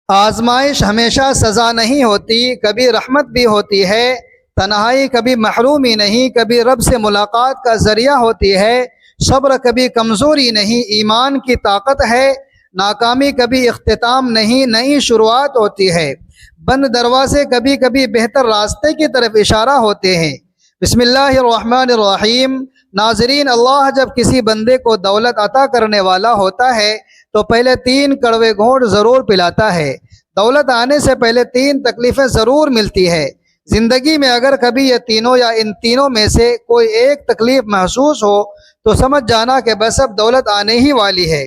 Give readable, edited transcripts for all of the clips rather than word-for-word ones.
آزمائش ہمیشہ سزا نہیں ہوتی، کبھی رحمت بھی ہوتی ہے۔ تنہائی کبھی محرومی نہیں، کبھی رب سے ملاقات کا ذریعہ ہوتی ہے۔ صبر کبھی کمزوری نہیں، ایمان کی طاقت ہے۔ ناکامی کبھی اختتام نہیں، نئی شروعات ہوتی ہے۔ بند دروازے کبھی کبھی بہتر راستے کی طرف اشارہ ہوتے ہیں۔ بسم اللہ الرحمن الرحیم۔ ناظرین، اللہ جب کسی بندے کو دولت عطا کرنے والا ہوتا ہے تو پہلے 3 کڑوے گھونٹ ضرور پلاتا ہے۔ دولت آنے سے پہلے 3 تکلیفیں ضرور ملتی ہے۔ زندگی میں اگر کبھی یہ تینوں یا ان تینوں میں سے کوئی ایک تکلیف محسوس ہو تو سمجھ جانا کہ بس اب دولت آنے ہی والی ہے۔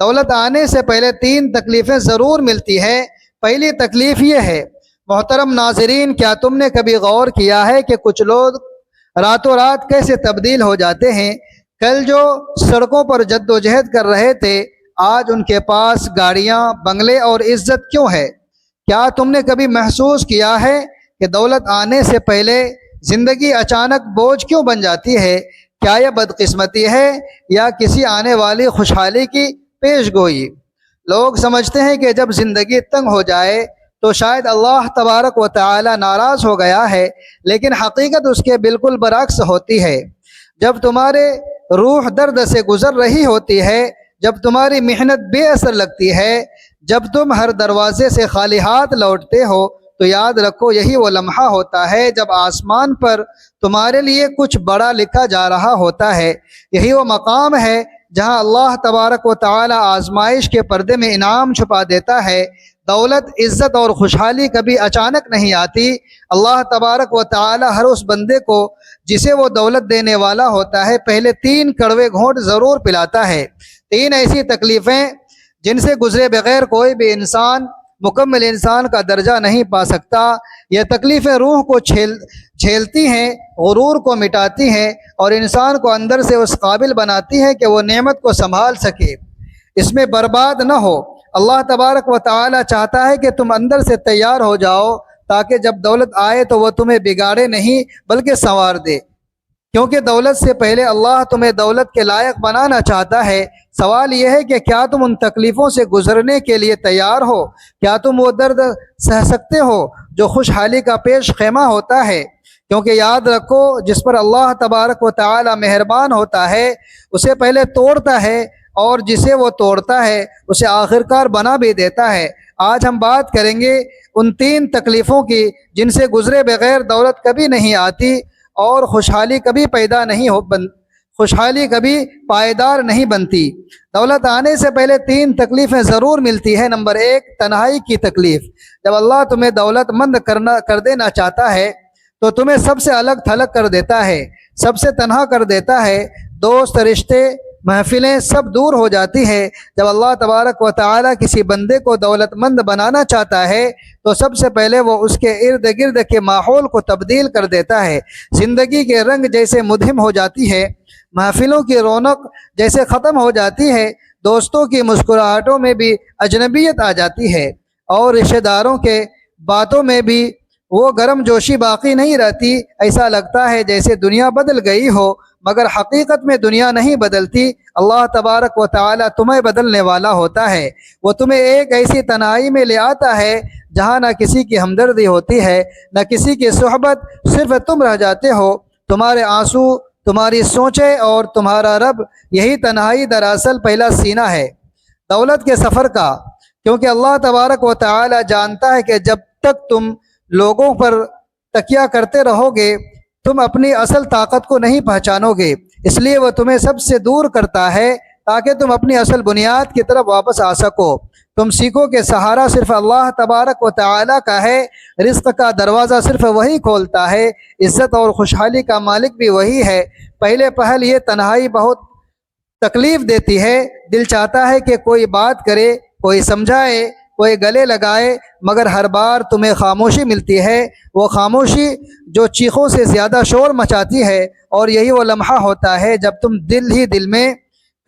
دولت آنے سے پہلے 3 تکلیفیں ضرور ملتی ہے۔ پہلی تکلیف یہ ہے، محترم ناظرین، کیا تم نے کبھی غور کیا ہے کہ کچھ لوگ راتوں رات کیسے تبدیل ہو جاتے ہیں؟ کل جو سڑکوں پر جد و جہد کر رہے تھے، آج ان کے پاس گاڑیاں، بنگلے اور عزت کیوں ہے؟ کیا تم نے کبھی محسوس کیا ہے کہ دولت آنے سے پہلے زندگی اچانک بوجھ کیوں بن جاتی ہے؟ کیا یہ بدقسمتی ہے یا کسی آنے والی خوشحالی کی پیش گوئی؟ لوگ سمجھتے ہیں کہ جب زندگی تنگ ہو جائے تو شاید اللہ تبارک و تعالی ناراض ہو گیا ہے، لیکن حقیقت اس کے بالکل برعکس ہوتی ہے۔ جب تمہارے روح درد سے گزر رہی ہوتی ہے، جب تمہاری محنت بے اثر لگتی ہے، جب تم ہر دروازے سے خالی ہاتھ لوٹتے ہو، تو یاد رکھو یہی وہ لمحہ ہوتا ہے جب آسمان پر تمہارے لیے کچھ بڑا لکھا جا رہا ہوتا ہے۔ یہی وہ مقام ہے جہاں اللہ تبارک و تعالی آزمائش کے پردے میں انعام چھپا دیتا ہے۔ دولت، عزت اور خوشحالی کبھی اچانک نہیں آتی۔ اللہ تبارک و تعالی ہر اس بندے کو جسے وہ دولت دینے والا ہوتا ہے پہلے 3 کڑوے گھونٹ ضرور پلاتا ہے۔ 3 ایسی تکلیفیں جن سے گزرے بغیر کوئی بھی انسان مکمل انسان کا درجہ نہیں پا سکتا۔ یہ تکلیفیں روح کو جھیلتی ہیں، غرور کو مٹاتی ہیں اور انسان کو اندر سے اس قابل بناتی ہیں کہ وہ نعمت کو سنبھال سکے، اس میں برباد نہ ہو۔ اللہ تبارک و تعالی چاہتا ہے کہ تم اندر سے تیار ہو جاؤ تاکہ جب دولت آئے تو وہ تمہیں بگاڑے نہیں بلکہ سنوار دے، کیونکہ دولت سے پہلے اللہ تمہیں دولت کے لائق بنانا چاہتا ہے۔ سوال یہ ہے کہ کیا تم ان تکلیفوں سے گزرنے کے لیے تیار ہو؟ کیا تم وہ درد سہ سکتے ہو جو خوشحالی کا پیش خیمہ ہوتا ہے؟ کیونکہ یاد رکھو، جس پر اللہ تبارک و تعالی مہربان ہوتا ہے اسے پہلے توڑتا ہے، اور جسے وہ توڑتا ہے اسے آخرکار بنا بھی دیتا ہے۔ آج ہم بات کریں گے ان 3 تکلیفوں کی جن سے گزرے بغیر دولت کبھی نہیں آتی اور خوشحالی کبھی پائیدار نہیں بنتی۔ دولت آنے سے پہلے 3 تکلیفیں ضرور ملتی ہے۔ نمبر 1، تنہائی کی تکلیف۔ جب اللہ تمہیں دولت مند کر دینا چاہتا ہے تو تمہیں سب سے الگ تھلگ کر دیتا ہے، سب سے تنہا کر دیتا ہے۔ دوست، رشتے، محفلیں سب دور ہو جاتی ہے۔ جب اللہ تبارک و تعالی کسی بندے کو دولت مند بنانا چاہتا ہے تو سب سے پہلے وہ اس کے ارد گرد کے ماحول کو تبدیل کر دیتا ہے۔ زندگی کے رنگ جیسے مدھم ہو جاتی ہے، محفلوں کی رونق جیسے ختم ہو جاتی ہے، دوستوں کی مسکراہٹوں میں بھی اجنبیت آ جاتی ہے، اور رشتہ داروں کے باتوں میں بھی وہ گرم جوشی باقی نہیں رہتی۔ ایسا لگتا ہے جیسے دنیا بدل گئی ہو، مگر حقیقت میں دنیا نہیں بدلتی۔ اللہ تبارک و تعالی تمہیں بدلنے والا ہوتا ہے۔ وہ تمہیں ایک ایسی تنہائی میں لے آتا ہے جہاں نہ کسی کی ہمدردی ہوتی ہے، نہ کسی کی صحبت، صرف تم رہ جاتے ہو، تمہارے آنسو، تمہاری سوچیں اور تمہارا رب۔ یہی تنہائی دراصل پہلا سینہ ہے دولت کے سفر کا، کیونکہ اللہ تبارک و تعالی جانتا ہے کہ جب تک تم لوگوں پر تکیہ کرتے رہو گے تم اپنی اصل طاقت کو نہیں پہچانو گے۔ اس لیے وہ تمہیں سب سے دور کرتا ہے تاکہ تم اپنی اصل بنیاد کی طرف واپس آ سکو۔ تم سیکھو کہ سہارا صرف اللہ تبارک و تعالی کا ہے، رزق کا دروازہ صرف وہی کھولتا ہے، عزت اور خوشحالی کا مالک بھی وہی ہے۔ پہلے پہل یہ تنہائی بہت تکلیف دیتی ہے۔ دل چاہتا ہے کہ کوئی بات کرے، کوئی سمجھائے، کوئی گلے لگائے، مگر ہر بار تمہیں خاموشی ملتی ہے، وہ خاموشی جو چیخوں سے زیادہ شور مچاتی ہے۔ اور یہی وہ لمحہ ہوتا ہے جب تم دل ہی دل میں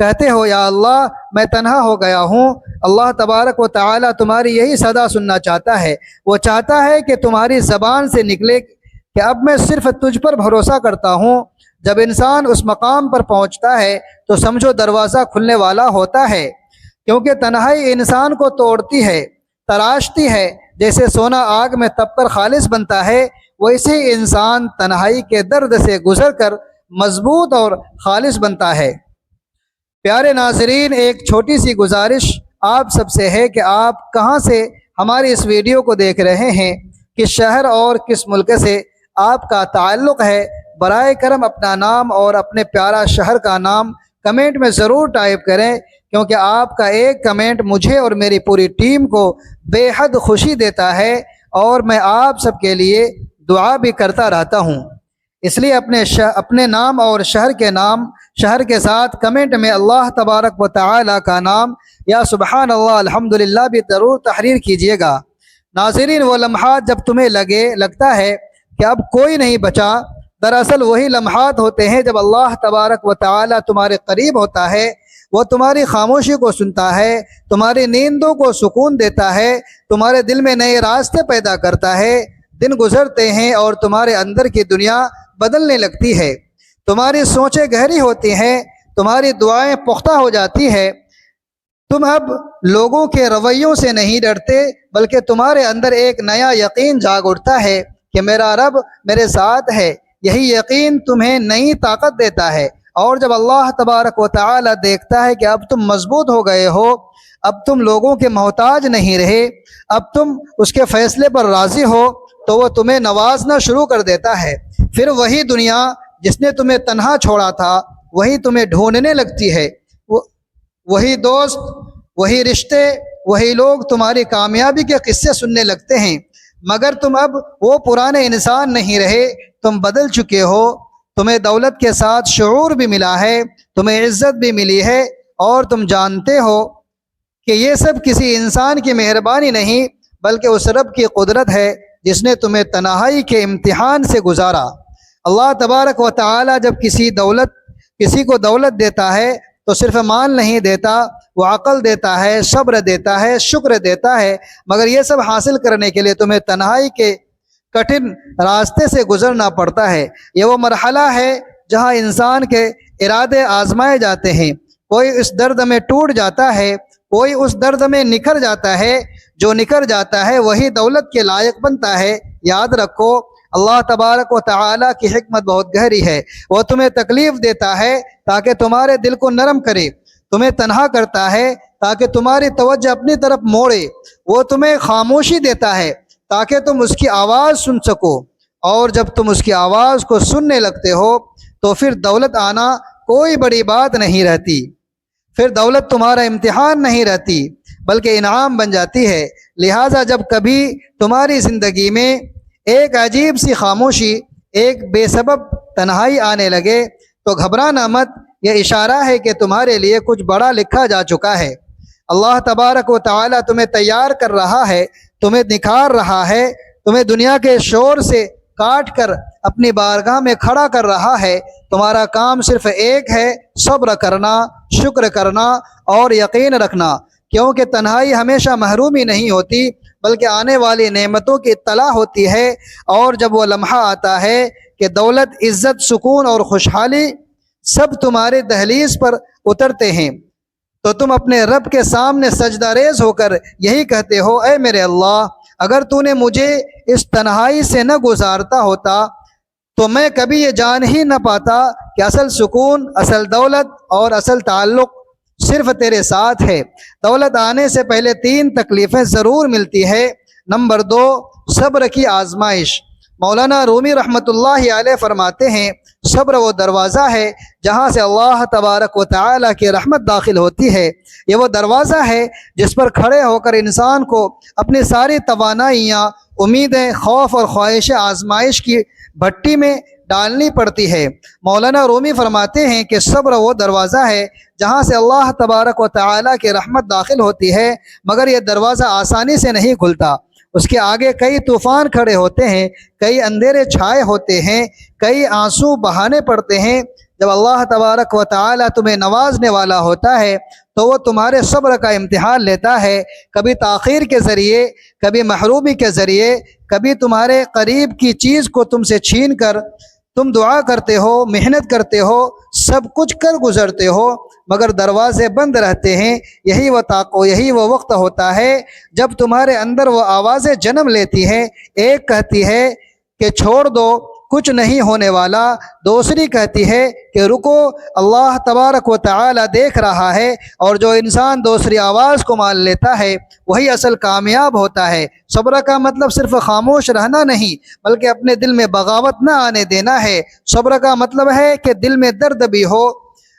کہتے ہو، یا اللہ میں تنہا ہو گیا ہوں۔ اللہ تبارک و تعالی تمہاری یہی صدا سننا چاہتا ہے۔ وہ چاہتا ہے کہ تمہاری زبان سے نکلے کہ اب میں صرف تجھ پر بھروسہ کرتا ہوں۔ جب انسان اس مقام پر پہنچتا ہے تو سمجھو دروازہ کھلنے والا ہوتا ہے، کیونکہ تنہائی انسان کو توڑتی ہے۔ تراشتی ہے، جیسے سونا آگ میں تپ کر خالص بنتا ہے، ویسے ہی انسان تنہائی کے درد سے گزر کر مضبوط اور خالص بنتا ہے۔ پیارے ناظرین، ایک چھوٹی سی گزارش آپ سب سے ہے کہ آپ کہاں سے ہماری اس ویڈیو کو دیکھ رہے ہیں، کس شہر اور کس ملک سے آپ کا تعلق ہے، برائے کرم اپنا نام اور اپنے پیارا شہر کا نام کمنٹ میں ضرور ٹائپ کریں، کیونکہ آپ کا ایک کمنٹ مجھے اور میری پوری ٹیم کو بے حد خوشی دیتا ہے، اور میں آپ سب کے لیے دعا بھی کرتا رہتا ہوں۔ اس لیے اپنے نام اور شہر کے ساتھ کمنٹ میں اللہ تبارک و تعالی کا نام یا سبحان اللہ الحمدللہ بھی ضرور تحریر کیجیے گا۔ ناظرین، وہ لمحات جب تمہیں لگتا ہے کہ اب کوئی نہیں بچا، دراصل وہی لمحات ہوتے ہیں جب اللہ تبارک و تعالی تمہارے قریب ہوتا ہے، وہ تمہاری خاموشی کو سنتا ہے، تمہاری نیندوں کو سکون دیتا ہے، تمہارے دل میں نئے راستے پیدا کرتا ہے۔ دن گزرتے ہیں اور تمہارے اندر کی دنیا بدلنے لگتی ہے، تمہاری سوچیں گہری ہوتی ہیں، تمہاری دعائیں پختہ ہو جاتی ہے۔ تم اب لوگوں کے رویوں سے نہیں ڈرتے، بلکہ تمہارے اندر ایک نیا یقین جاگ اٹھتا ہے کہ میرا رب میرے ساتھ ہے۔ یہی یقین تمہیں نئی طاقت دیتا ہے، اور جب اللہ تبارک و تعالی دیکھتا ہے کہ اب تم مضبوط ہو گئے ہو، اب تم لوگوں کے محتاج نہیں رہے، اب تم اس کے فیصلے پر راضی ہو، تو وہ تمہیں نوازنا شروع کر دیتا ہے۔ پھر وہی دنیا جس نے تمہیں تنہا چھوڑا تھا، وہی تمہیں ڈھونڈنے لگتی ہے، وہی دوست، وہی رشتے، وہی لوگ تمہاری کامیابی کے قصے سننے لگتے ہیں، مگر تم اب وہ پرانے انسان نہیں رہے، تم بدل چکے ہو۔ تمہیں دولت کے ساتھ شعور بھی ملا ہے، تمہیں عزت بھی ملی ہے، اور تم جانتے ہو کہ یہ سب کسی انسان کی مہربانی نہیں، بلکہ اس رب کی قدرت ہے جس نے تمہیں تنہائی کے امتحان سے گزارا۔ اللہ تبارک و تعالی جب کسی کو دولت دیتا ہے تو صرف مال نہیں دیتا، وہ عقل دیتا ہے، صبر دیتا ہے، شکر دیتا ہے، مگر یہ سب حاصل کرنے کے لیے تمہیں تنہائی کے کٹھن راستے سے گزرنا پڑتا ہے۔ یہ وہ مرحلہ ہے جہاں انسان کے ارادے آزمائے جاتے ہیں، کوئی اس درد میں ٹوٹ جاتا ہے، کوئی اس درد میں نکھر جاتا ہے، جو نکھر جاتا ہے وہی دولت کے لائق بنتا ہے۔ یاد رکھو، اللہ تبارک و تعالی کی حکمت بہت گہری ہے، وہ تمہیں تکلیف دیتا ہے تاکہ تمہارے دل کو نرم کرے، تمہیں تنہا کرتا ہے تاکہ تمہاری توجہ اپنی طرف موڑے، وہ تمہیں خاموشی دیتا ہے تاکہ تم اس کی آواز سن سکو، اور جب تم اس کی آواز کو سننے لگتے ہو تو پھر دولت آنا کوئی بڑی بات نہیں رہتی، پھر دولت تمہارا امتحان نہیں رہتی بلکہ انعام بن جاتی ہے۔ لہٰذا جب کبھی تمہاری زندگی میں ایک عجیب سی خاموشی، ایک بے سبب تنہائی آنے لگے تو گھبرانا مت، یہ اشارہ ہے کہ تمہارے لیے کچھ بڑا لکھا جا چکا ہے۔ اللہ تبارک و تعالی تمہیں تیار کر رہا ہے، تمہیں نکھار رہا ہے، تمہیں دنیا کے شور سے کاٹ کر اپنی بارگاہ میں کھڑا کر رہا ہے۔ تمہارا کام صرف ایک ہے، صبر کرنا، شکر کرنا اور یقین رکھنا، کیونکہ تنہائی ہمیشہ محرومی نہیں ہوتی بلکہ آنے والی نعمتوں کی اطلاع ہوتی ہے، اور جب وہ لمحہ آتا ہے کہ دولت، عزت، سکون اور خوشحالی سب تمہارے دہلیز پر اترتے ہیں، تو تم اپنے رب کے سامنے سجدہ ریز ہو کر یہی کہتے ہو، اے میرے اللہ، اگر تو نے مجھے اس تنہائی سے نہ گزارتا ہوتا تو میں کبھی یہ جان ہی نہ پاتا کہ اصل سکون، اصل دولت اور اصل تعلق صرف تیرے ساتھ ہے۔ دولت آنے سے پہلے 3 تکلیفیں ضرور ملتی ہے۔ نمبر 2، صبر کی آزمائش۔ مولانا رومی رحمۃ اللہ علیہ فرماتے ہیں، صبر وہ دروازہ ہے جہاں سے اللہ تبارک و تعالی کی رحمت داخل ہوتی ہے۔ یہ وہ دروازہ ہے جس پر کھڑے ہو کر انسان کو اپنی ساری توانائیاں، امیدیں، خوف اور خواہش آزمائش کی بھٹی میں ڈالنی پڑتی ہے۔ مولانا رومی فرماتے ہیں کہ صبر وہ دروازہ ہے جہاں سے اللہ تبارک و تعالی کی رحمت داخل ہوتی ہے، مگر یہ دروازہ آسانی سے نہیں کھلتا، اس کے آگے کئی طوفان کھڑے ہوتے ہیں، کئی اندھیرے چھائے ہوتے ہیں، کئی آنسو بہانے پڑتے ہیں۔ جب اللہ تبارک و تعالی تمہیں نوازنے والا ہوتا ہے تو وہ تمہارے صبر کا امتحان لیتا ہے، کبھی تاخیر کے ذریعے، کبھی محرومی کے ذریعے، کبھی تمہارے قریب کی چیز کو تم سے چھین کر تم دعا کرتے ہو، محنت کرتے ہو، سب کچھ کر گزرتے ہو، مگر دروازے بند رہتے ہیں۔ یہی وہ وقت ہوتا ہے جب تمہارے اندر وہ آوازیں جنم لیتی ہیں۔ ایک کہتی ہے کہ چھوڑ دو، کچھ نہیں ہونے والا، دوسری کہتی ہے کہ رکو، اللہ تبارک و تعالی دیکھ رہا ہے۔ اور جو انسان دوسری آواز کو مان لیتا ہے وہی اصل کامیاب ہوتا ہے۔ صبر کا مطلب صرف خاموش رہنا نہیں بلکہ اپنے دل میں بغاوت نہ آنے دینا ہے۔ صبر کا مطلب ہے کہ دل میں درد بھی ہو،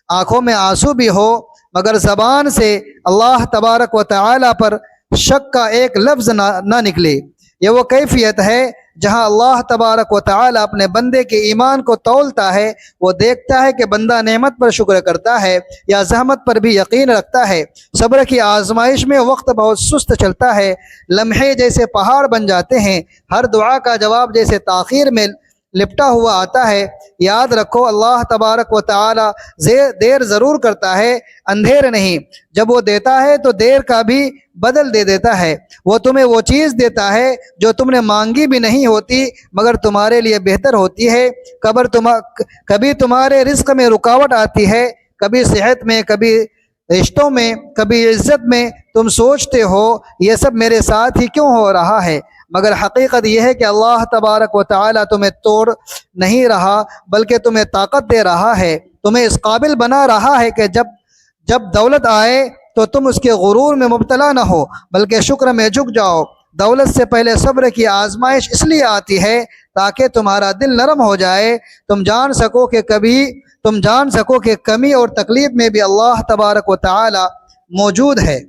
آنکھوں میں آنسو بھی ہو، مگر زبان سے اللہ تبارک و تعالی پر شک کا ایک لفظ نہ نکلے۔ یہ وہ کیفیت ہے جہاں اللہ تبارک و تعالی اپنے بندے کے ایمان کو تولتا ہے۔ وہ دیکھتا ہے کہ بندہ نعمت پر شکر کرتا ہے یا زحمت پر بھی یقین رکھتا ہے۔ صبر کی آزمائش میں وقت بہت سست چلتا ہے، لمحے جیسے پہاڑ بن جاتے ہیں، ہر دعا کا جواب جیسے تاخیر میں لپٹا ہوا آتا ہے۔ یاد رکھو، اللہ تبارک و تعالی دیر ضرور کرتا ہے، اندھیر نہیں۔ جب وہ دیتا ہے تو دیر کا بھی بدل دے دیتا ہے۔ وہ تمہیں وہ چیز دیتا ہے جو تم نے مانگی بھی نہیں ہوتی مگر تمہارے لیے بہتر ہوتی ہے۔ کبھی تمہارے رزق میں رکاوٹ آتی ہے، کبھی صحت میں، کبھی رشتوں میں، کبھی عزت میں۔ تم سوچتے ہو یہ سب میرے ساتھ ہی کیوں ہو رہا ہے، مگر حقیقت یہ ہے کہ اللہ تبارک و تعالی تمہیں توڑ نہیں رہا بلکہ تمہیں طاقت دے رہا ہے، تمہیں اس قابل بنا رہا ہے کہ جب دولت آئے تو تم اس کے غرور میں مبتلا نہ ہو بلکہ شکر میں جھک جاؤ۔ دولت سے پہلے صبر کی آزمائش اس لیے آتی ہے تاکہ تمہارا دل نرم ہو جائے، تم جان سکو کہ کمی اور تکلیف میں بھی اللہ تبارک و تعالی موجود ہے۔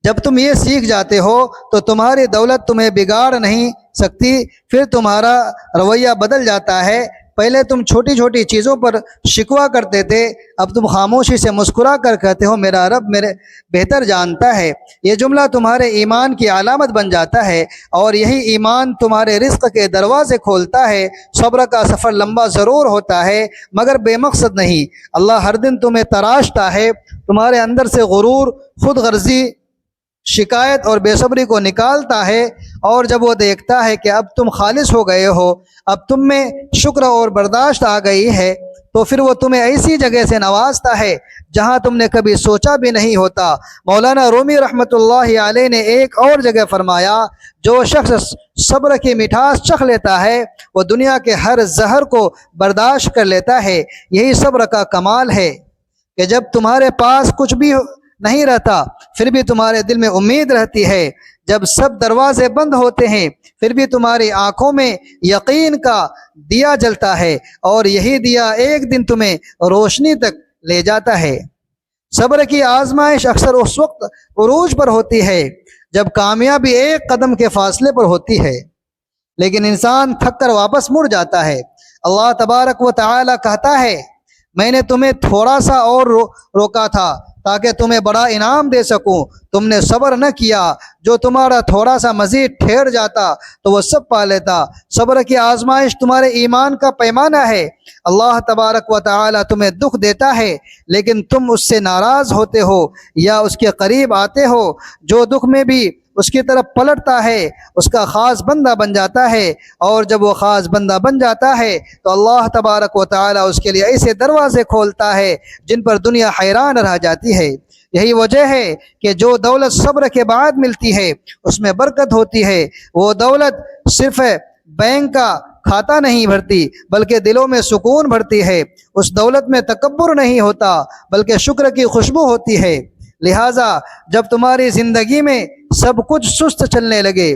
جب تم یہ سیکھ جاتے ہو تو تمہاری دولت تمہیں بگاڑ نہیں سکتی۔ پھر تمہارا رویہ بدل جاتا ہے۔ پہلے تم چھوٹی چھوٹی چیزوں پر شکوہ کرتے تھے، اب تم خاموشی سے مسکرا کر کہتے ہو میرا رب میرے بہتر جانتا ہے۔ یہ جملہ تمہارے ایمان کی علامت بن جاتا ہے اور یہی ایمان تمہارے رزق کے دروازے کھولتا ہے۔ صبر کا سفر لمبا ضرور ہوتا ہے مگر بے مقصد نہیں۔ اللہ ہر دن تمہیں تراشتا ہے، تمہارے اندر سے غرور، خود غرضی، شکایت اور بے صبری کو نکالتا ہے، اور جب وہ دیکھتا ہے کہ اب تم خالص ہو گئے ہو، اب تم میں شکر اور برداشت آ گئی ہے، تو پھر وہ تمہیں ایسی جگہ سے نوازتا ہے جہاں تم نے کبھی سوچا بھی نہیں ہوتا۔ مولانا رومی رحمۃ اللہ علیہ نے ایک اور جگہ فرمایا، جو شخص صبر کی مٹھاس چکھ لیتا ہے وہ دنیا کے ہر زہر کو برداشت کر لیتا ہے۔ یہی صبر کا کمال ہے کہ جب تمہارے پاس کچھ بھی نہیں رہتا پھر بھی تمہارے دل میں امید رہتی ہے، جب سب دروازے بند ہوتے ہیں پھر بھی تمہاری آنکھوں میں یقین کا دیا جلتا ہے، اور یہی دیا ایک دن تمہیں روشنی تک لے جاتا ہے۔ صبر کی آزمائش اکثر اس وقت عروج پر ہوتی ہے جب کامیابی ایک قدم کے فاصلے پر ہوتی ہے لیکن انسان تھک کر واپس مڑ جاتا ہے۔ اللہ تبارک و تعالی کہتا ہے، میں نے تمہیں تھوڑا سا اور روکا تھا تاکہ تمہیں بڑا انعام دے سکوں، تم نے صبر نہ کیا، جو تمہارا تھوڑا سا مزید ٹھہر جاتا تو وہ سب پا لیتا۔ صبر کی آزمائش تمہارے ایمان کا پیمانہ ہے۔ اللہ تبارک و تعالی تمہیں دکھ دیتا ہے لیکن تم اس سے ناراض ہوتے ہو یا اس کے قریب آتے ہو۔ جو دکھ میں بھی اس کی طرف پلٹتا ہے اس کا خاص بندہ بن جاتا ہے، اور جب وہ خاص بندہ بن جاتا ہے تو اللہ تبارک و تعالی اس کے لیے ایسے دروازے کھولتا ہے جن پر دنیا حیران رہ جاتی ہے۔ یہی وجہ ہے کہ جو دولت صبر کے بعد ملتی ہے اس میں برکت ہوتی ہے۔ وہ دولت صرف بینک کا کھاتا نہیں بھرتی بلکہ دلوں میں سکون بھرتی ہے۔ اس دولت میں تکبر نہیں ہوتا بلکہ شکر کی خوشبو ہوتی ہے۔ لہٰذا جب تمہاری زندگی میں سب کچھ سست چلنے لگے،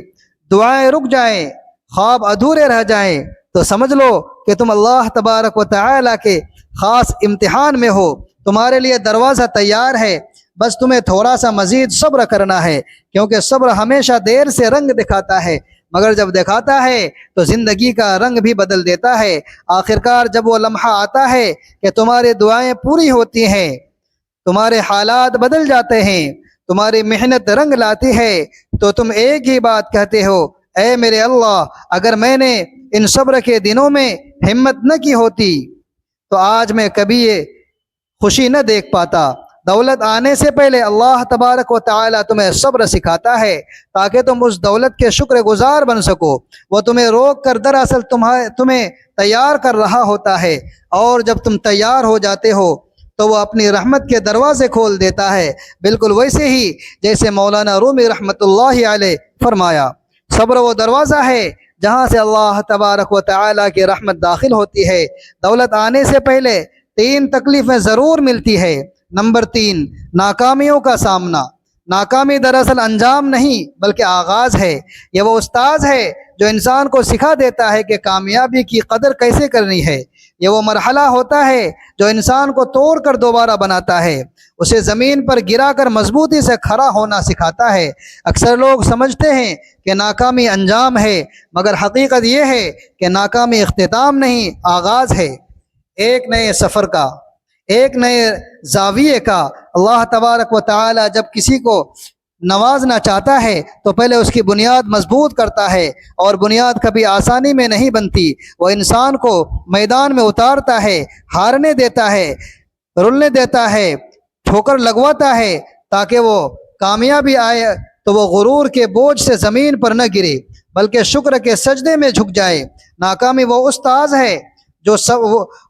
دعائیں رک جائیں، خواب ادھورے رہ جائیں، تو سمجھ لو کہ تم اللہ تبارک و تعالی کے خاص امتحان میں ہو۔ تمہارے لیے دروازہ تیار ہے، بس تمہیں تھوڑا سا مزید صبر کرنا ہے، کیونکہ صبر ہمیشہ دیر سے رنگ دکھاتا ہے مگر جب دکھاتا ہے تو زندگی کا رنگ بھی بدل دیتا ہے۔ آخرکار جب وہ لمحہ آتا ہے کہ تمہاری دعائیں پوری ہوتی ہیں، تمہارے حالات بدل جاتے ہیں، تمہاری محنت رنگ لاتی ہے، تو تم ایک ہی بات کہتے ہو، اے میرے اللہ، اگر میں نے ان صبر کے دنوں میں ہمت نہ کی ہوتی تو آج میں کبھی یہ خوشی نہ دیکھ پاتا۔ دولت آنے سے پہلے اللہ تبارک و تعالی تمہیں صبر سکھاتا ہے تاکہ تم اس دولت کے شکر گزار بن سکو۔ وہ تمہیں روک کر دراصل تمہیں تیار کر رہا ہوتا ہے، اور جب تم تیار ہو جاتے ہو تو وہ اپنی رحمت کے دروازے کھول دیتا ہے، بالکل ویسے ہی جیسے مولانا رومی رحمۃ اللہ علیہ فرمایا۔ صبر وہ دروازہ ہے جہاں سے اللہ تبارک و تعالیٰ کی رحمت داخل ہوتی ہے۔ دولت آنے سے پہلے 3 تکلیفیں ضرور ملتی ہے۔ نمبر 3، ناکامیوں کا سامنا۔ ناکامی دراصل انجام نہیں بلکہ آغاز ہے۔ یہ وہ استاذ ہے جو انسان کو سکھا دیتا ہے کہ کامیابی کی قدر کیسے کرنی ہے۔ یہ وہ مرحلہ ہوتا ہے جو انسان کو توڑ کر دوبارہ بناتا ہے، اسے زمین پر گرا کر مضبوطی سے کھڑا ہونا سکھاتا ہے۔ اکثر لوگ سمجھتے ہیں کہ ناکامی انجام ہے، مگر حقیقت یہ ہے کہ ناکامی اختتام نہیں، آغاز ہے ایک نئے سفر کا، ایک نئے زاویے کا۔ اللہ تبارک و تعالی جب کسی کو نوازنا چاہتا ہے تو پہلے اس کی بنیاد مضبوط کرتا ہے، اور بنیاد کبھی آسانی میں نہیں بنتی۔ وہ انسان کو میدان میں اتارتا ہے، ہارنے دیتا ہے، رلنے دیتا ہے، ٹھوکر لگواتا ہے، تاکہ وہ کامیابی آئے تو وہ غرور کے بوجھ سے زمین پر نہ گرے بلکہ شکر کے سجدے میں جھک جائے۔ ناکامی وہ استاذ ہے جو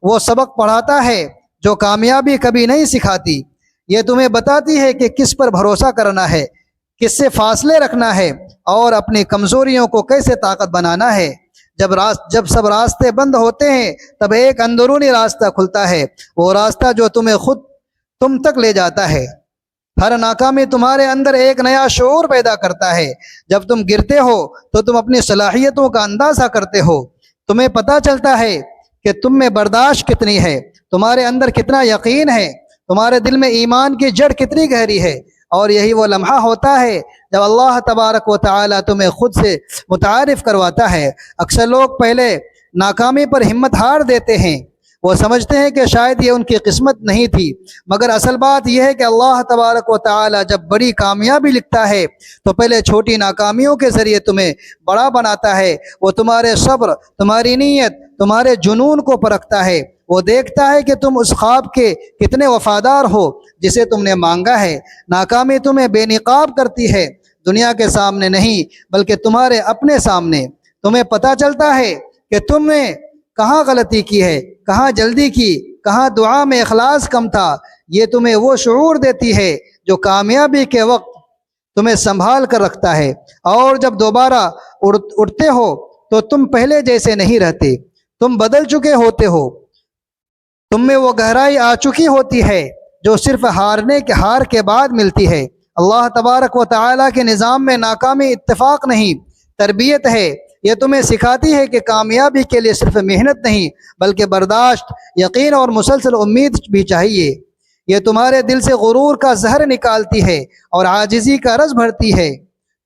وہ سبق پڑھاتا ہے جو کامیابی کبھی نہیں سکھاتی۔ یہ تمہیں بتاتی ہے کہ کس پر بھروسہ کرنا ہے، کس سے فاصلے رکھنا ہے، اور اپنی کمزوریوں کو کیسے طاقت بنانا ہے۔ جب سب راستے بند ہوتے ہیں تب ایک اندرونی راستہ کھلتا ہے، وہ راستہ جو تمہیں خود تم تک لے جاتا ہے۔ ہر ناکامی تمہارے اندر ایک نیا شعور پیدا کرتا ہے۔ جب تم گرتے ہو تو تم اپنی صلاحیتوں کا اندازہ کرتے ہو، تمہیں پتہ چلتا ہے کہ تم میں برداشت کتنی ہے، تمہارے اندر کتنا یقین ہے، تمہارے دل میں ایمان کی جڑ کتنی گہری ہے۔ اور یہی وہ لمحہ ہوتا ہے جب اللہ تبارک و تعالی تمہیں خود سے متعارف کرواتا ہے۔ اکثر لوگ پہلے ناکامی پر ہمت ہار دیتے ہیں، وہ سمجھتے ہیں کہ شاید یہ ان کی قسمت نہیں تھی، مگر اصل بات یہ ہے کہ اللہ تبارک و تعالی جب بڑی کامیابی لکھتا ہے تو پہلے چھوٹی ناکامیوں کے ذریعے تمہیں بڑا بناتا ہے۔ وہ تمہارے صبر، تمہاری نیت، تمہارے جنون کو پرکھتا ہے۔ وہ دیکھتا ہے کہ تم اس خواب کے کتنے وفادار ہو جسے تم نے مانگا ہے۔ ناکامی تمہیں بے نقاب کرتی ہے، دنیا کے سامنے نہیں بلکہ تمہارے اپنے سامنے۔ تمہیں پتہ چلتا ہے کہ تم نے کہاں غلطی کی ہے، کہاں جلدی کی، کہاں دعا میں اخلاص کم تھا۔ یہ تمہیں وہ شعور دیتی ہے جو کامیابی کے وقت تمہیں سنبھال کر رکھتا ہے، اور جب دوبارہ اٹھتے ہو تو تم پہلے جیسے نہیں رہتے، تم بدل چکے ہوتے ہو۔ تم میں وہ گہرائی آ چکی ہوتی ہے جو صرف ہار کے بعد ملتی ہے۔ اللہ تبارک و تعالیٰ کے نظام میں ناکامی اتفاق نہیں، تربیت ہے۔ یہ تمہیں سکھاتی ہے کہ کامیابی کے لیے صرف محنت نہیں بلکہ برداشت، یقین اور مسلسل امید بھی چاہیے۔ یہ تمہارے دل سے غرور کا زہر نکالتی ہے اور عاجزی کا رس بھرتی ہے،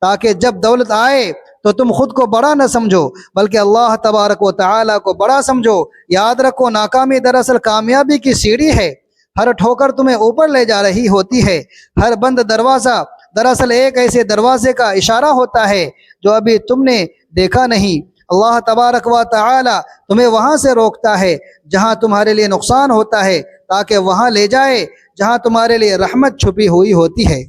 تاکہ جب دولت آئے تو تم خود کو بڑا نہ سمجھو بلکہ اللہ تبارک و تعالیٰ کو بڑا سمجھو۔ یاد رکھو، ناکامی دراصل کامیابی کی سیڑھی ہے۔ ہر ٹھوکر تمہیں اوپر لے جا رہی ہوتی ہے، ہر بند دروازہ دراصل ایک ایسے دروازے کا اشارہ ہوتا ہے جو ابھی تم نے دیکھا نہیں۔ اللہ تبارک و تعالی تمہیں وہاں سے روکتا ہے جہاں تمہارے لیے نقصان ہوتا ہے، تاکہ وہاں لے جائے جہاں تمہارے لیے رحمت چھپی ہوئی ہوتی ہے۔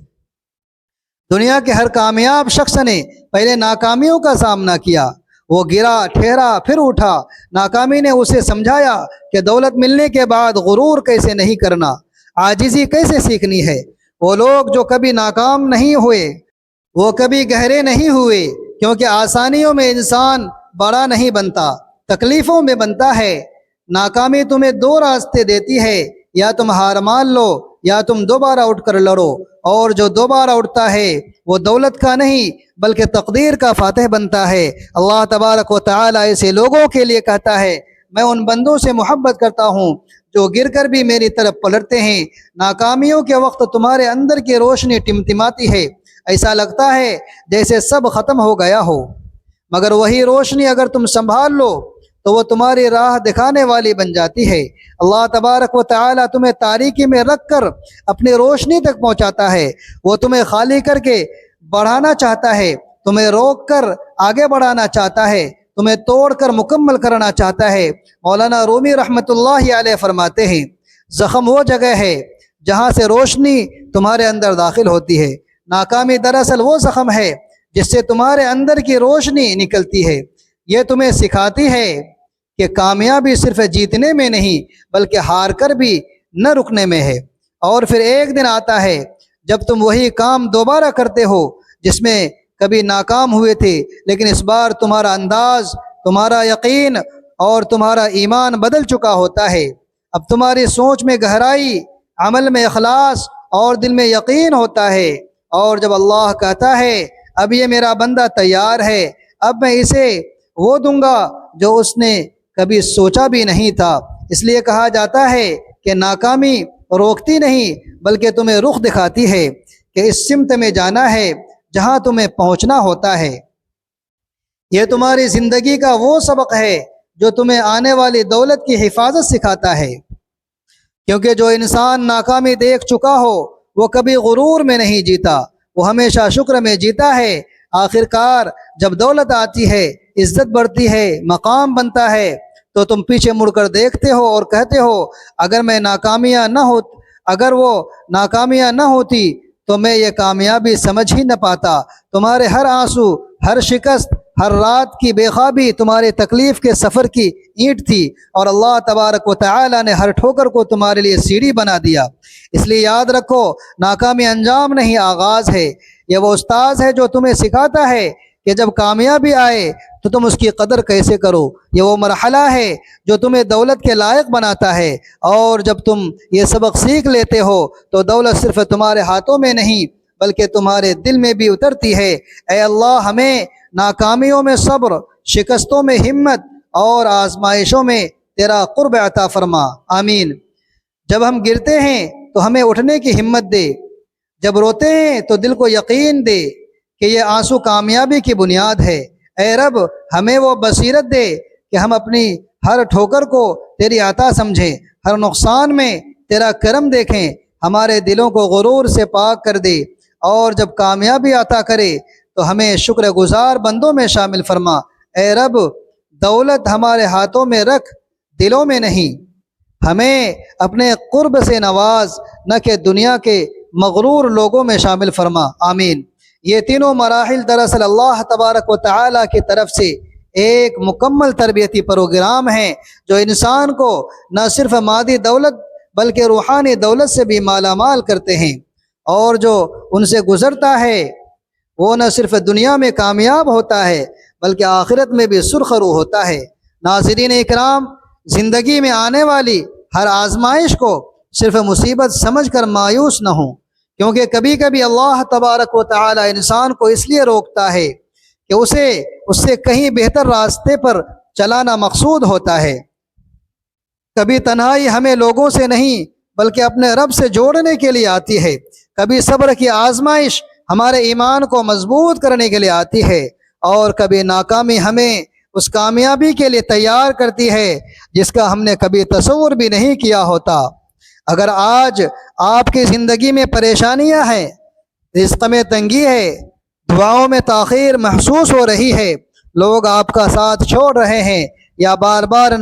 دنیا کے ہر کامیاب شخص نے پہلے ناکامیوں کا سامنا کیا۔ وہ گرا، ٹھہرا، پھر اٹھا۔ ناکامی نے اسے سمجھایا کہ دولت ملنے کے بعد غرور کیسے نہیں کرنا، عاجزی کیسے سیکھنی ہے۔ وہ لوگ جو کبھی ناکام نہیں ہوئے وہ کبھی گہرے نہیں ہوئے، کیونکہ آسانیوں میں انسان بڑا نہیں بنتا، تکلیفوں میں بنتا ہے۔ ناکامی تمہیں 2 راستے دیتی ہے، یا تم ہار مان لو یا تم دوبارہ اٹھ کر لڑو، اور جو دوبارہ اٹھتا ہے وہ دولت کا نہیں بلکہ تقدیر کا فاتح بنتا ہے۔ اللہ تبارک و تعالی ایسے لوگوں کے لیے کہتا ہے، میں ان بندوں سے محبت کرتا ہوں جو گر کر بھی میری طرف پلٹتے ہیں۔ ناکامیوں کے وقت تمہارے اندر کی روشنی ٹمٹماتی ہے، ایسا لگتا ہے جیسے سب ختم ہو گیا ہو، مگر وہی روشنی اگر تم سنبھال لو تو وہ تمہاری راہ دکھانے والی بن جاتی ہے۔ اللہ تبارک و تعالی تمہیں تاریکی میں رکھ کر اپنی روشنی تک پہنچاتا ہے۔ وہ تمہیں خالی کر کے بڑھانا چاہتا ہے، تمہیں روک کر آگے بڑھانا چاہتا ہے، تمہیں توڑ کر مکمل کرنا چاہتا ہے۔ مولانا رومی رحمۃ اللہ علیہ فرماتے ہیں، زخم وہ جگہ ہے جہاں سے روشنی تمہارے اندر داخل ہوتی ہے۔ ناکامی دراصل وہ زخم ہے جس سے تمہارے اندر کی روشنی نکلتی ہے۔ یہ تمہیں سکھاتی ہے کہ کامیابی صرف جیتنے میں نہیں بلکہ ہار کر بھی نہ رکنے میں ہے۔ اور پھر ایک دن آتا ہے جب تم وہی کام دوبارہ کرتے ہو جس میں کبھی ناکام ہوئے تھے، لیکن اس بار تمہارا انداز، تمہارا یقین اور تمہارا ایمان بدل چکا ہوتا ہے۔ اب تمہاری سوچ میں گہرائی، عمل میں اخلاص اور دل میں یقین ہوتا ہے۔ اور جب اللہ کہتا ہے اب یہ میرا بندہ تیار ہے، اب میں اسے وہ دوں گا جو اس نے کبھی سوچا بھی نہیں تھا۔ اس لیے کہا جاتا ہے کہ ناکامی روکتی نہیں بلکہ تمہیں رخ دکھاتی ہے کہ اس سمت میں جانا ہے جہاں تمہیں پہنچنا ہوتا ہے۔ یہ تمہاری زندگی کا وہ سبق ہے جو تمہیں آنے والی دولت کی حفاظت سکھاتا ہے، کیونکہ جو انسان ناکامی دیکھ چکا ہو وہ کبھی غرور میں نہیں جیتا، وہ ہمیشہ شکر میں جیتا ہے۔ آخر کار جب دولت آتی ہے، عزت بڑھتی ہے، مقام بنتا ہے، تو تم پیچھے مڑ کر دیکھتے ہو اور کہتے ہو اگر وہ ناکامیاں نہ ہوتی تو میں یہ کامیابی سمجھ ہی نہ پاتا۔ تمہارے ہر آنسو، ہر شکست، ہر رات کی بے خوابی تمہارے تکلیف کے سفر کی اینٹ تھی، اور اللہ تبارک و تعالی نے ہر ٹھوکر کو تمہارے لیے سیڑھی بنا دیا۔ اس لیے یاد رکھو، ناکامی انجام نہیں، آغاز ہے۔ یہ وہ استاذ ہے جو تمہیں سکھاتا ہے کہ جب کامیابی آئے تو تم اس کی قدر کیسے کرو۔ یہ وہ مرحلہ ہے جو تمہیں دولت کے لائق بناتا ہے، اور جب تم یہ سبق سیکھ لیتے ہو تو دولت صرف تمہارے ہاتھوں میں نہیں بلکہ تمہارے دل میں بھی اترتی ہے۔ اے اللہ، ہمیں ناکامیوں میں صبر، شکستوں میں ہمت اور آزمائشوں میں تیرا قرب عطا فرما، آمین۔ جب ہم گرتے ہیں تو ہمیں اٹھنے کی ہمت دے، جب روتے ہیں تو دل کو یقین دے کہ یہ آنسو کامیابی کی بنیاد ہے۔ اے رب، ہمیں وہ بصیرت دے کہ ہم اپنی ہر ٹھوکر کو تیری عطا سمجھیں، ہر نقصان میں تیرا کرم دیکھیں، ہمارے دلوں کو غرور سے پاک کر دے، اور جب کامیابی عطا کرے تو ہمیں شکر گزار بندوں میں شامل فرما۔ اے رب، دولت ہمارے ہاتھوں میں رکھ، دلوں میں نہیں۔ ہمیں اپنے قرب سے نواز، نہ کہ دنیا کے مغرور لوگوں میں شامل فرما، آمین۔ یہ تینوں مراحل دراصل اللہ تبارک و تعالی کی طرف سے ایک مکمل تربیتی پروگرام ہیں جو انسان کو نہ صرف مادی دولت بلکہ روحانی دولت سے بھی مالا مال کرتے ہیں، اور جو ان سے گزرتا ہے وہ نہ صرف دنیا میں کامیاب ہوتا ہے بلکہ آخرت میں بھی سرخرو ہوتا ہے۔ ناظرین اکرام، زندگی میں آنے والی ہر آزمائش کو صرف مصیبت سمجھ کر مایوس نہ ہوں، کیونکہ کبھی کبھی اللہ تبارک و تعالی انسان کو اس لیے روکتا ہے کہ اسے اس سے کہیں بہتر راستے پر چلانا مقصود ہوتا ہے۔ کبھی تنہائی ہمیں لوگوں سے نہیں بلکہ اپنے رب سے جوڑنے کے لیے آتی ہے، کبھی صبر کی آزمائش ہمارے ایمان کو مضبوط کرنے کے لیے آتی ہے، اور کبھی ناکامی ہمیں اس کامیابی کے لیے تیار کرتی ہے جس کا ہم نے کبھی تصور بھی نہیں کیا ہوتا۔ اگر آج آپ کی زندگی میں پریشانیاں ہیں، رزق میں تنگی ہے، دعاؤں میں تاخیر محسوس ہو رہی ہے، لوگ آپ کا ساتھ چھوڑ رہے ہیں، یا بار بار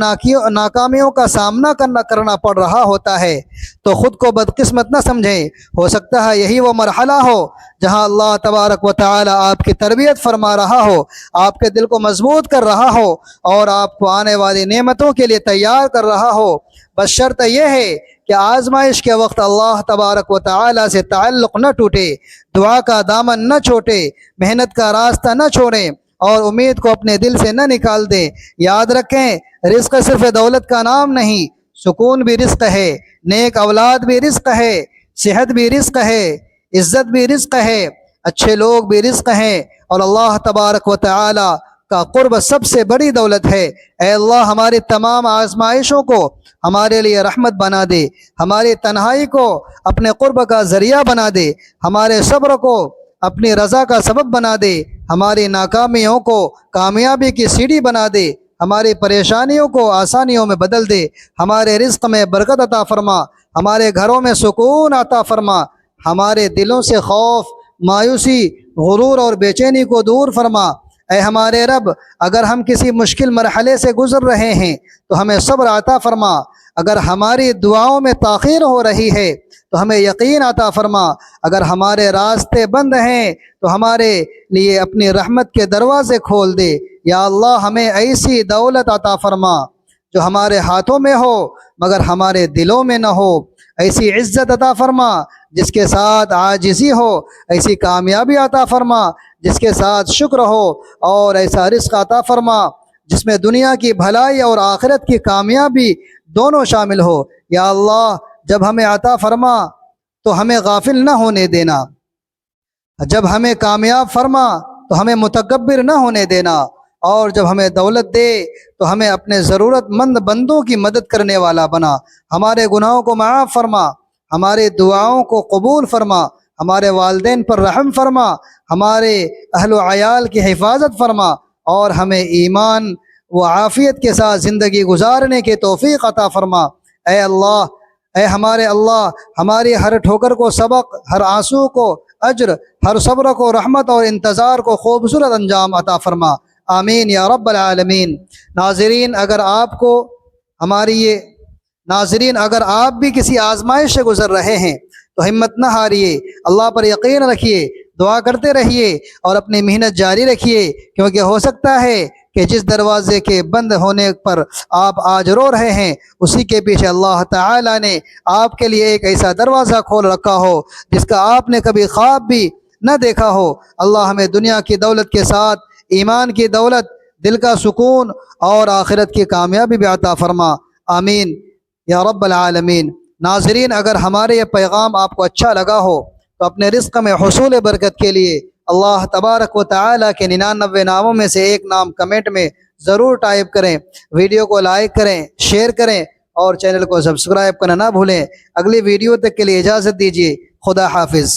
ناکامیوں کا سامنا کرنا پڑ رہا ہوتا ہے، تو خود کو بدقسمت نہ سمجھیں۔ ہو سکتا ہے یہی وہ مرحلہ ہو جہاں اللہ تبارک و تعالی آپ کی تربیت فرما رہا ہو، آپ کے دل کو مضبوط کر رہا ہو، اور آپ کو آنے والی نعمتوں کے لیے تیار کر رہا ہو۔ بس شرط یہ ہے کہ آزمائش کے وقت اللہ تبارک و تعالی سے تعلق نہ ٹوٹے، دعا کا دامن نہ چھوٹے، محنت کا راستہ نہ چھوڑیں، اور امید کو اپنے دل سے نہ نکال دیں۔ یاد رکھیں، رزق صرف دولت کا نام نہیں، سکون بھی رزق ہے، نیک اولاد بھی رزق ہے، صحت بھی رزق ہے، عزت بھی رزق ہے، اچھے لوگ بھی رزق ہیں، اور اللہ تبارک و تعالی کا قرب سب سے بڑی دولت ہے۔ اے اللہ، ہماری تمام آزمائشوں کو ہمارے لیے رحمت بنا دے، ہماری تنہائی کو اپنے قرب کا ذریعہ بنا دے، ہمارے صبر کو اپنی رضا کا سبب بنا دے، ہماری ناکامیوں کو کامیابی کی سیڑھی بنا دے، ہماری پریشانیوں کو آسانیوں میں بدل دے، ہمارے رزق میں برکت عطا فرما، ہمارے گھروں میں سکون عطا فرما، ہمارے دلوں سے خوف، مایوسی، غرور اور بے چینی کو دور فرما۔ اے ہمارے رب، اگر ہم کسی مشکل مرحلے سے گزر رہے ہیں تو ہمیں صبر عطا فرما، اگر ہماری دعاؤں میں تاخیر ہو رہی ہے تو ہمیں یقین عطا فرما، اگر ہمارے راستے بند ہیں تو ہمارے لیے اپنی رحمت کے دروازے کھول دے۔ یا اللہ، ہمیں ایسی دولت عطا فرما جو ہمارے ہاتھوں میں ہو مگر ہمارے دلوں میں نہ ہو، ایسی عزت عطا فرما جس کے ساتھ عاجزی ہو، ایسی کامیابی عطا فرما جس کے ساتھ شکر ہو، اور ایسا رزق عطا فرما جس میں دنیا کی بھلائی اور آخرت کی کامیابی دونوں شامل ہو۔ یا اللہ جب ہمیں عطا فرما تو ہمیں غافل نہ ہونے دینا، جب ہمیں کامیاب فرما تو ہمیں متکبر نہ ہونے دینا، اور جب ہمیں دولت دے تو ہمیں اپنے ضرورت مند بندوں کی مدد کرنے والا بنا۔ ہمارے گناہوں کو معاف فرما، ہمارے دعاؤں کو قبول فرما، ہمارے والدین پر رحم فرما، ہمارے اہل و عیال کی حفاظت فرما، اور ہمیں ایمان و عافیت کے ساتھ زندگی گزارنے کے توفیق عطا فرما۔ اے اللہ، اے ہمارے اللہ، ہماری ہر ٹھوکر کو سبق، ہر آنسو کو اجر، ہر صبر کو رحمت، اور انتظار کو خوبصورت انجام عطا فرما۔ آمین یا رب العالمین۔ ناظرین، اگر آپ بھی کسی آزمائش سے گزر رہے ہیں تو ہمت نہ ہاریے، اللہ پر یقین رکھیے، دعا کرتے رہیے اور اپنی محنت جاری رکھیے، کیونکہ ہو سکتا ہے کہ جس دروازے کے بند ہونے پر آپ آج رو رہے ہیں اسی کے پیچھے اللہ تعالی نے آپ کے لیے ایک ایسا دروازہ کھول رکھا ہو جس کا آپ نے کبھی خواب بھی نہ دیکھا ہو۔ اللہ ہمیں دنیا کی دولت کے ساتھ ایمان کی دولت، دل کا سکون اور آخرت کی کامیابی بھی عطا فرما۔ آمین یا رب العالمین۔ ناظرین، اگر ہمارے یہ پیغام آپ کو اچھا لگا ہو تو اپنے رزق میں حصول برکت کے لیے اللہ تبارک و تعالیٰ کے 99 ناموں میں سے ایک نام کمنٹ میں ضرور ٹائپ کریں، ویڈیو کو لائک کریں، شیئر کریں، اور چینل کو سبسکرائب کرنا نہ بھولیں۔ اگلی ویڈیو تک کے لیے اجازت دیجیے۔ خدا حافظ۔